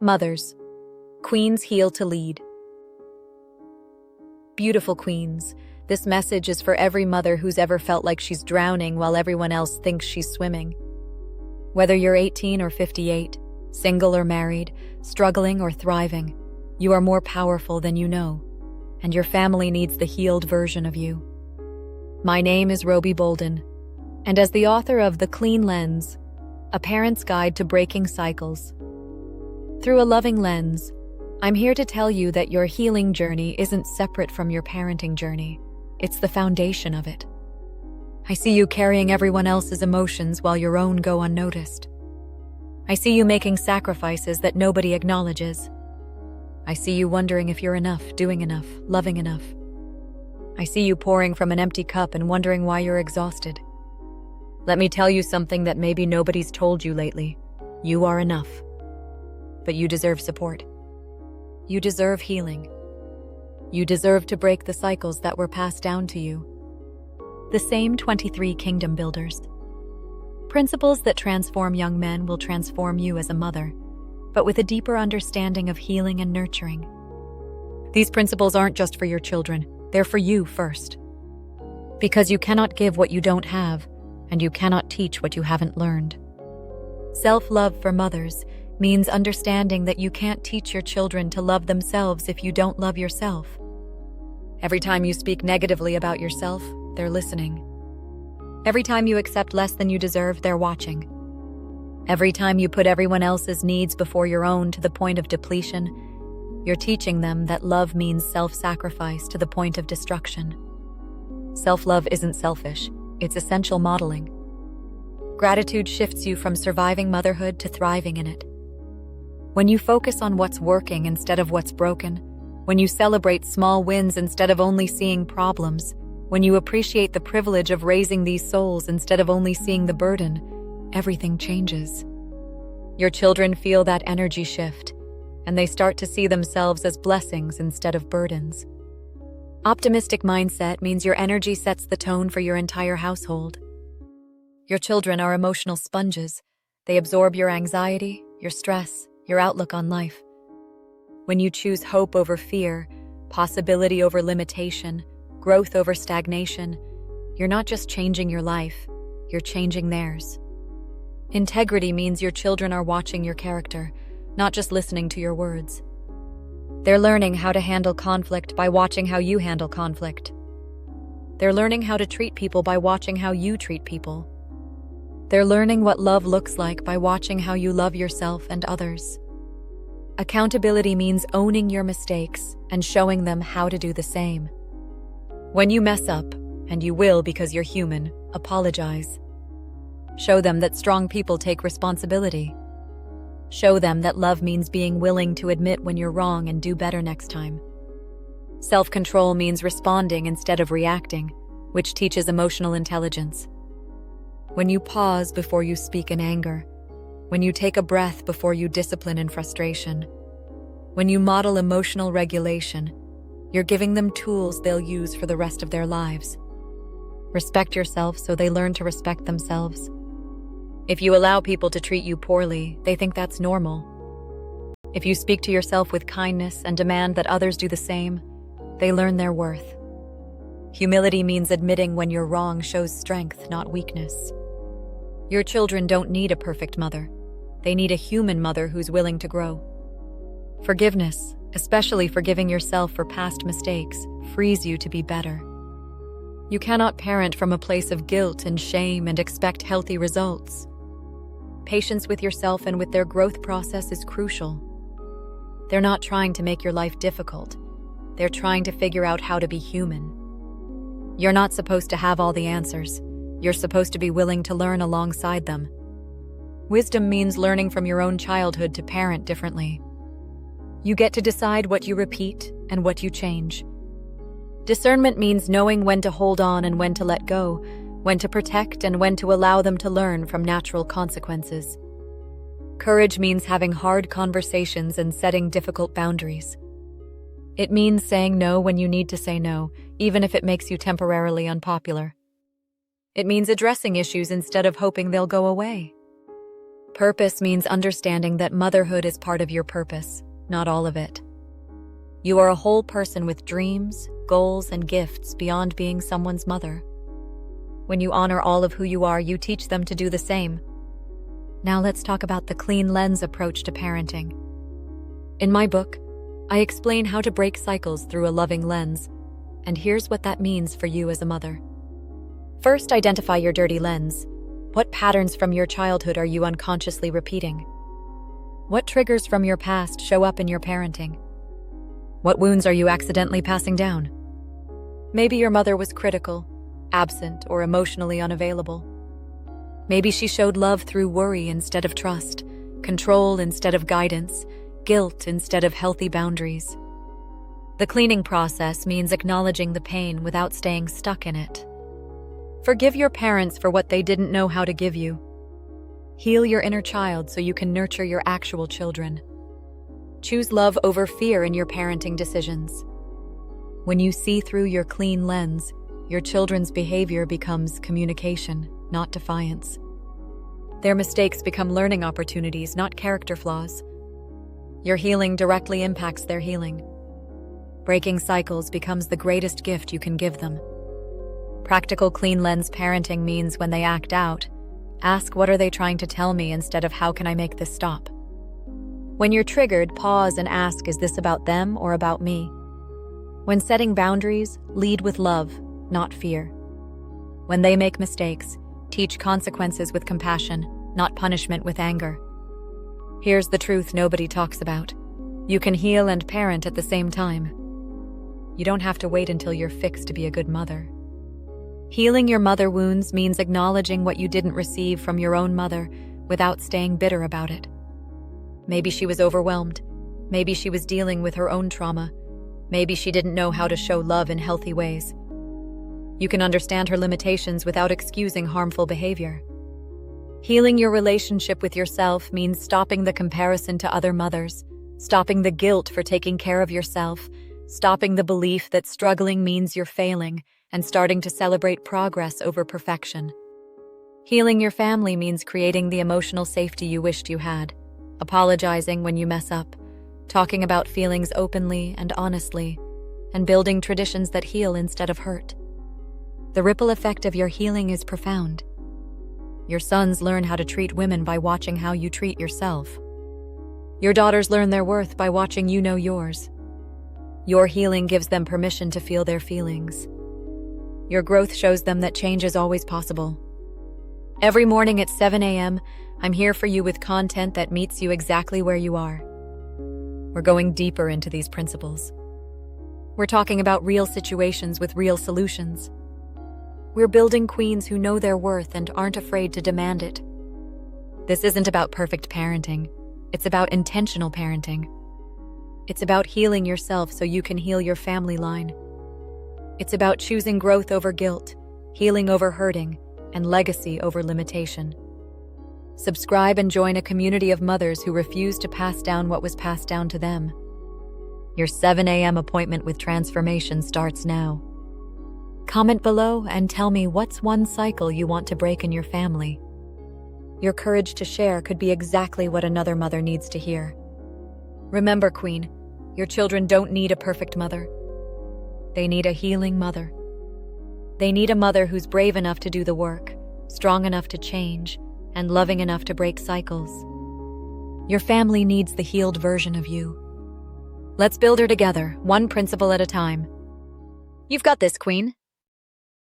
Mothers. Queens heal to lead. Beautiful queens, this message is for every mother who's ever felt like she's drowning while everyone else thinks she's swimming. Whether you're 18 or 58, single or married, struggling or thriving, you are more powerful than you know, and your family needs the healed version of you. My name is Roby Bolden, and as the author of The Clean Lens, A Parent's Guide to Breaking Cycles, through a loving lens, I'm here to tell you that your healing journey isn't separate from your parenting journey. It's the foundation of it. I see you carrying everyone else's emotions while your own go unnoticed. I see you making sacrifices that nobody acknowledges. I see you wondering if you're enough, doing enough, loving enough. I see you pouring from an empty cup and wondering why you're exhausted. Let me tell you something that maybe nobody's told you lately. You are enough. But you deserve support. You deserve healing. You deserve to break the cycles that were passed down to you. The same 23 kingdom builders. Principles that transform young men will transform you as a mother, but with a deeper understanding of healing and nurturing. These principles aren't just for your children, they're for you first. Because you cannot give what you don't have, and you cannot teach what you haven't learned. Self-love for mothers means understanding that you can't teach your children to love themselves if you don't love yourself. Every time you speak negatively about yourself, they're listening. Every time you accept less than you deserve, they're watching. Every time you put everyone else's needs before your own to the point of depletion, you're teaching them that love means self-sacrifice to the point of destruction. Self-love isn't selfish, it's essential modeling. Gratitude shifts you from surviving motherhood to thriving in it. When you focus on what's working instead of what's broken, when you celebrate small wins instead of only seeing problems, when you appreciate the privilege of raising these souls instead of only seeing the burden, everything changes. Your children feel that energy shift, and they start to see themselves as blessings instead of burdens. Optimistic mindset means your energy sets the tone for your entire household. Your children are emotional sponges. They absorb your anxiety, your stress, your outlook on life. When you choose hope over fear, possibility over limitation, growth over stagnation, you're not just changing your life, you're changing theirs. Integrity means your children are watching your character, not just listening to your words. They're learning how to handle conflict by watching how you handle conflict. They're learning how to treat people by watching how you treat people. They're learning what love looks like by watching how you love yourself and others. Accountability means owning your mistakes and showing them how to do the same. When you mess up, and you will because you're human, apologize. Show them that strong people take responsibility. Show them that love means being willing to admit when you're wrong and do better next time. Self-control means responding instead of reacting, which teaches emotional intelligence. When you pause before you speak in anger, when you take a breath before you discipline in frustration, when you model emotional regulation, you're giving them tools they'll use for the rest of their lives. Respect yourself so they learn to respect themselves. If you allow people to treat you poorly, they think that's normal. If you speak to yourself with kindness and demand that others do the same, they learn their worth. Humility means admitting when you're wrong shows strength, not weakness. Your children don't need a perfect mother. They need a human mother who's willing to grow. Forgiveness, especially forgiving yourself for past mistakes, frees you to be better. You cannot parent from a place of guilt and shame and expect healthy results. Patience with yourself and with their growth process is crucial. They're not trying to make your life difficult. They're trying to figure out how to be human. You're not supposed to have all the answers. You're supposed to be willing to learn alongside them. Wisdom means learning from your own childhood to parent differently. You get to decide what you repeat and what you change. Discernment means knowing when to hold on and when to let go, when to protect and when to allow them to learn from natural consequences. Courage means having hard conversations and setting difficult boundaries. It means saying no when you need to say no, even if it makes you temporarily unpopular. It means addressing issues instead of hoping they'll go away. Purpose means understanding that motherhood is part of your purpose, not all of it. You are a whole person with dreams, goals, and gifts beyond being someone's mother. When you honor all of who you are, you teach them to do the same. Now let's talk about the clean lens approach to parenting. In my book, I explain how to break cycles through a loving lens, and here's what that means for you as a mother. First, identify your dirty lens. What patterns from your childhood are you unconsciously repeating? What triggers from your past show up in your parenting? What wounds are you accidentally passing down? Maybe your mother was critical, absent, or emotionally unavailable. Maybe she showed love through worry instead of trust, control instead of guidance, guilt instead of healthy boundaries. The cleaning process means acknowledging the pain without staying stuck in it. Forgive your parents for what they didn't know how to give you. Heal your inner child so you can nurture your actual children. Choose love over fear in your parenting decisions. When you see through your clean lens, your children's behavior becomes communication, not defiance. Their mistakes become learning opportunities, not character flaws. Your healing directly impacts their healing. Breaking cycles becomes the greatest gift you can give them. Practical clean lens parenting means when they act out, ask what are they trying to tell me instead of how can I make this stop. When you're triggered, pause and ask, is this about them or about me? When setting boundaries, lead with love, not fear. When they make mistakes, teach consequences with compassion, not punishment with anger. Here's the truth nobody talks about. You can heal and parent at the same time. You don't have to wait until you're fixed to be a good mother. Healing your mother wounds means acknowledging what you didn't receive from your own mother without staying bitter about it. Maybe she was overwhelmed. Maybe she was dealing with her own trauma. Maybe she didn't know how to show love in healthy ways. You can understand her limitations without excusing harmful behavior. Healing your relationship with yourself means stopping the comparison to other mothers, stopping the guilt for taking care of yourself, stopping the belief that struggling means you're failing, and starting to celebrate progress over perfection. Healing your family means creating the emotional safety you wished you had, apologizing when you mess up, talking about feelings openly and honestly, and building traditions that heal instead of hurt. The ripple effect of your healing is profound. Your sons learn how to treat women by watching how you treat yourself. Your daughters learn their worth by watching you know yours. Your healing gives them permission to feel their feelings. Your growth shows them that change is always possible. Every morning at 7 a.m., I'm here for you with content that meets you exactly where you are. We're going deeper into these principles. We're talking about real situations with real solutions. We're building queens who know their worth and aren't afraid to demand it. This isn't about perfect parenting. It's about intentional parenting. It's about healing yourself so you can heal your family line. It's about choosing growth over guilt, healing over hurting, and legacy over limitation. Subscribe and join a community of mothers who refuse to pass down what was passed down to them. Your 7 a.m. appointment with transformation starts now. Comment below and tell me what's one cycle you want to break in your family. Your courage to share could be exactly what another mother needs to hear. Remember, Queen, your children don't need a perfect mother. They need a healing mother. They need a mother who's brave enough to do the work, strong enough to change, and loving enough to break cycles. Your family needs the healed version of you. Let's build her together, one principle at a time. You've got this, Queen.